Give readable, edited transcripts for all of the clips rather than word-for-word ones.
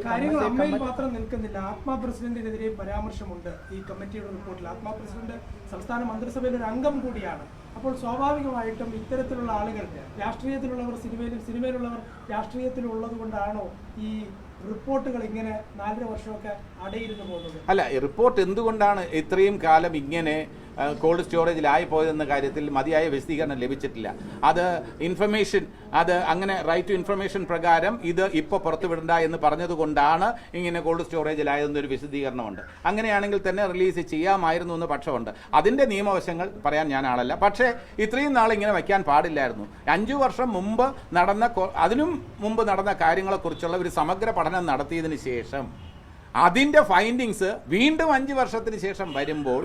കാര്യങ്ങൾ അമ്മയിൽ മാത്രം നിൽക്കുന്നില്ല. ആത്മാ പ്രസിഡന്റിനെതിരെ പരാമർശമുണ്ട് ഈ കമ്മിറ്റിയുടെ റിപ്പോർട്ടിൽ. ആത്മാ പ്രസിഡന്റ് സംസ്ഥാന മന്ത്രിസഭയിലെ ഒരു അംഗം കൂടിയാണ്. അപ്പോൾ സ്വാഭാവികമായിട്ടും ഇത്തരത്തിലുള്ള ആളുകൾ രാഷ്ട്രീയത്തിലുള്ളവർ സിനിമയിലുള്ളവർ രാഷ്ട്രീയത്തിലുള്ളത് കൊണ്ടാണോ ഈ റിപ്പോർട്ടുകൾ ഇങ്ങനെ 4.5 വർഷമൊക്കെ അടയിരുന്നു പോകുന്നത്? അല്ല, റിപ്പോർട്ട് എന്തുകൊണ്ടാണ് ഇത്രയും കാലം ഇങ്ങനെ കോൾഡ് സ്റ്റോറേജിലായി പോയതെന്ന കാര്യത്തിൽ മതിയായ വിശദീകരണം ലഭിച്ചിട്ടില്ല. അത് ഇൻഫർമേഷൻ, അത് അങ്ങനെ റൈറ്റ് ടു ഇൻഫർമേഷൻ പ്രകാരം ഇത് ഇപ്പോൾ പുറത്തുവിടണ്ട എന്ന് പറഞ്ഞതുകൊണ്ടാണ് ഇങ്ങനെ കോൾഡ് സ്റ്റോറേജിലായതെന്നൊരു വിശദീകരണമുണ്ട്. അങ്ങനെയാണെങ്കിൽ തന്നെ റിലീസ് ചെയ്യാമായിരുന്നു എന്ന് പക്ഷമുണ്ട്. അതിൻ്റെ നിയമവശങ്ങൾ പറയാൻ ഞാൻ ആളല്ല. പക്ഷേ ഇത്രയും നാൾ ഇങ്ങനെ വയ്ക്കാൻ പാടില്ലായിരുന്നു. 5 വർഷം മുമ്പ് അതിനും മുമ്പ് നടന്ന കാര്യങ്ങളെക്കുറിച്ചുള്ള ഒരു സമഗ്ര പഠനം നടത്തിയതിന് ശേഷം അതിൻ്റെ ഫൈൻഡിങ്സ് വീണ്ടും 5 വർഷത്തിന് ശേഷം വരുമ്പോൾ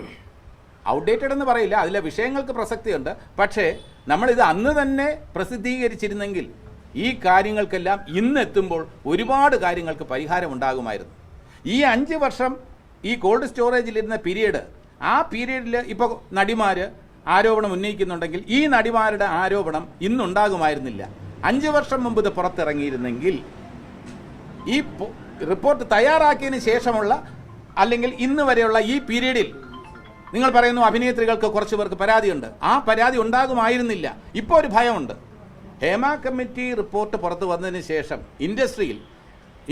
ഔട്ട്ഡേറ്റഡ് എന്ന് പറയില്ല, അതിലെ വിഷയങ്ങൾക്ക് പ്രസക്തിയുണ്ട്. പക്ഷേ നമ്മളിത് അന്ന് തന്നെ പ്രസിദ്ധീകരിച്ചിരുന്നെങ്കിൽ ഈ കാര്യങ്ങൾക്കെല്ലാം ഇന്നെത്തുമ്പോൾ ഒരുപാട് കാര്യങ്ങൾക്ക് പരിഹാരമുണ്ടാകുമായിരുന്നു. ഈ 5 വർഷം ഈ കോൾഡ് സ്റ്റോറേജിലിരുന്ന പീരീഡ്, ആ പീരീഡിൽ ഇപ്പോൾ നടിമാർ ആരോപണം ഉന്നയിക്കുന്നുണ്ടെങ്കിൽ ഈ നടിമാരുടെ ആരോപണം ഇന്നുണ്ടാകുമായിരുന്നില്ല. 5 വർഷം മുമ്പ് ഇത് പുറത്തിറങ്ങിയിരുന്നെങ്കിൽ ഈ റിപ്പോർട്ട് തയ്യാറാക്കിയതിന് ശേഷമുള്ള അല്ലെങ്കിൽ ഇന്ന് വരെയുള്ള ഈ പീരീഡിൽ നിങ്ങൾ പറയുന്നു അഭിനേത്രികൾക്ക് കുറച്ച് പേർക്ക് പരാതിയുണ്ട്, ആ പരാതി ഉണ്ടാകുമായിരുന്നില്ല. ഇപ്പോൾ ഒരു ഭയമുണ്ട്. ഹേമ കമ്മിറ്റി റിപ്പോർട്ട് പുറത്തു വന്നതിന് ശേഷം ഇൻഡസ്ട്രിയിൽ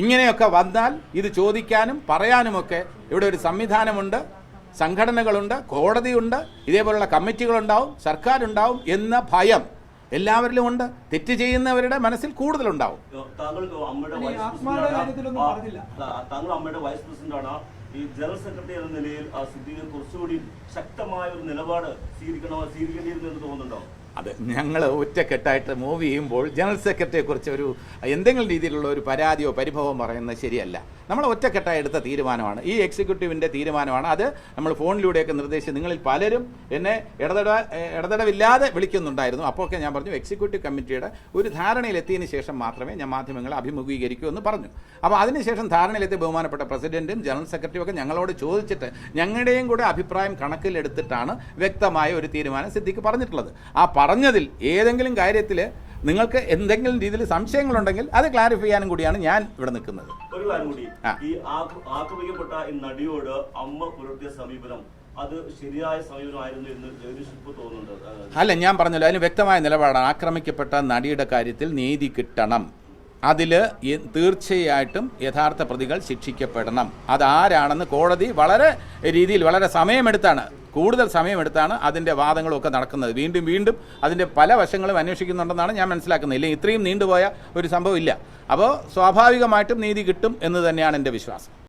ഇങ്ങനെയൊക്കെ വന്നാൽ ഇത് ചോദിക്കാനും പറയാനുമൊക്കെ ഇവിടെ ഒരു സംവിധാനമുണ്ട്, സംഘടനകളുണ്ട്, കോടതിയുണ്ട്, ഇതേപോലുള്ള കമ്മിറ്റികളുണ്ടാവും, സർക്കാരുണ്ടാവും എന്ന ഭയം എല്ലാവരിലും ഉണ്ട്. തെറ്റ് ചെയ്യുന്നവരുടെ മനസ്സിൽ കൂടുതലുണ്ടാവും. താങ്കൾ അമ്മയുടെ വൈസ് പ്രസിഡന്റാണ്. ഈ ജനറൽ സെക്രട്ടറി എന്ന നിലയിൽ സിദ്ദീഖ് കുറച്ചുകൂടി ശക്തമായ ഒരു നിലപാട് സ്വീകരിക്കേണ്ടിയിരുന്നു എന്ന് തോന്നുന്നുണ്ടോ? അത് ഞങ്ങൾ ഒറ്റക്കെട്ടായിട്ട് മൂവ് ചെയ്യുമ്പോൾ ജനറൽ സെക്രട്ടറിയെ കുറിച്ച് ഒരു എന്തെങ്കിലും രീതിയിലുള്ള ഒരു പരാതിയോ പരിഭവമോ പറയുന്നത് ശരിയല്ല. നമ്മൾ ഒറ്റക്കെട്ടായി എടുത്ത തീരുമാനമാണ്, ഈ എക്സിക്യൂട്ടീവിൻ്റെ തീരുമാനമാണ്. അത് നമ്മൾ ഫോണിലൂടെയൊക്കെ നിർദ്ദേശിച്ച് നിങ്ങളിൽ പലരും എന്നെ ഇടതടവില്ലാതെ വിളിക്കുന്നുണ്ടായിരുന്നു. അപ്പോഴൊക്കെ ഞാൻ പറഞ്ഞു എക്സിക്യൂട്ടീവ് കമ്മിറ്റിയുടെ ഒരു ധാരണയിലെത്തിയതിന് ശേഷം മാത്രമേ ഞാൻ മാധ്യമങ്ങളെ അഭിമുഖീകരിക്കൂ എന്ന് പറഞ്ഞു. അപ്പോൾ അതിനുശേഷം ധാരണയിലെത്തിയ ബഹുമാനപ്പെട്ട പ്രസിഡന്റും ജനറൽ സെക്രട്ടറിയും ഒക്കെ ഞങ്ങളോട് ചോദിച്ചിട്ട് ഞങ്ങളുടെയും കൂടെ അഭിപ്രായം കണക്കിലെടുത്തിട്ടാണ് വ്യക്തമായ ഒരു തീരുമാനം സിദ്ദീഖ് പറഞ്ഞിട്ടുള്ളത്. ആ പറഞ്ഞതിൽ ഏതെങ്കിലും കാര്യത്തിൽ നിങ്ങൾക്ക് എന്തെങ്കിലും രീതിയിൽ സംശയങ്ങളുണ്ടെങ്കിൽ അത് ക്ലാരിഫൈ ചെയ്യാനും കൂടിയാണ് ഞാൻ ഇവിടെ നിൽക്കുന്നത്. ഒരു കാര്യം കൂടി, ഈ ആക്രമിക്കപ്പെട്ട ഈ നടിയോട് അമ്മ പുലർത്തിയ സമീപനം അത് ശരിയായ സമീപനമായിരുന്നു എന്ന് ജഗദീഷ് തോന്നുന്നുണ്ട്? അല്ല, ഞാൻ പറഞ്ഞല്ലോ, അതിന് വ്യക്തമായ നിലപാടാണ്. ആക്രമിക്കപ്പെട്ട നടിയുടെ കാര്യത്തിൽ നീതി കിട്ടണം, അതിൽ തീർച്ചയായിട്ടും യഥാർത്ഥ പ്രതികൾ ശിക്ഷിക്കപ്പെടണം. അതാരാണെന്ന് കോടതി വളരെ സമയമെടുത്താണ്, കൂടുതൽ സമയമെടുത്താണ് അതിൻ്റെ വാദങ്ങളൊക്കെ നടക്കുന്നത്. വീണ്ടും അതിൻ്റെ പല വശങ്ങളും അന്വേഷിക്കുന്നുണ്ടെന്നാണ് ഞാൻ മനസ്സിലാക്കുന്നത്. ഇല്ലെങ്കിൽ ഇത്രയും നീണ്ടുപോയ ഒരു സംഭവം ഇല്ല. അപ്പോൾ സ്വാഭാവികമായിട്ടും നീതി കിട്ടും എന്ന് തന്നെയാണ് എൻ്റെ വിശ്വാസം.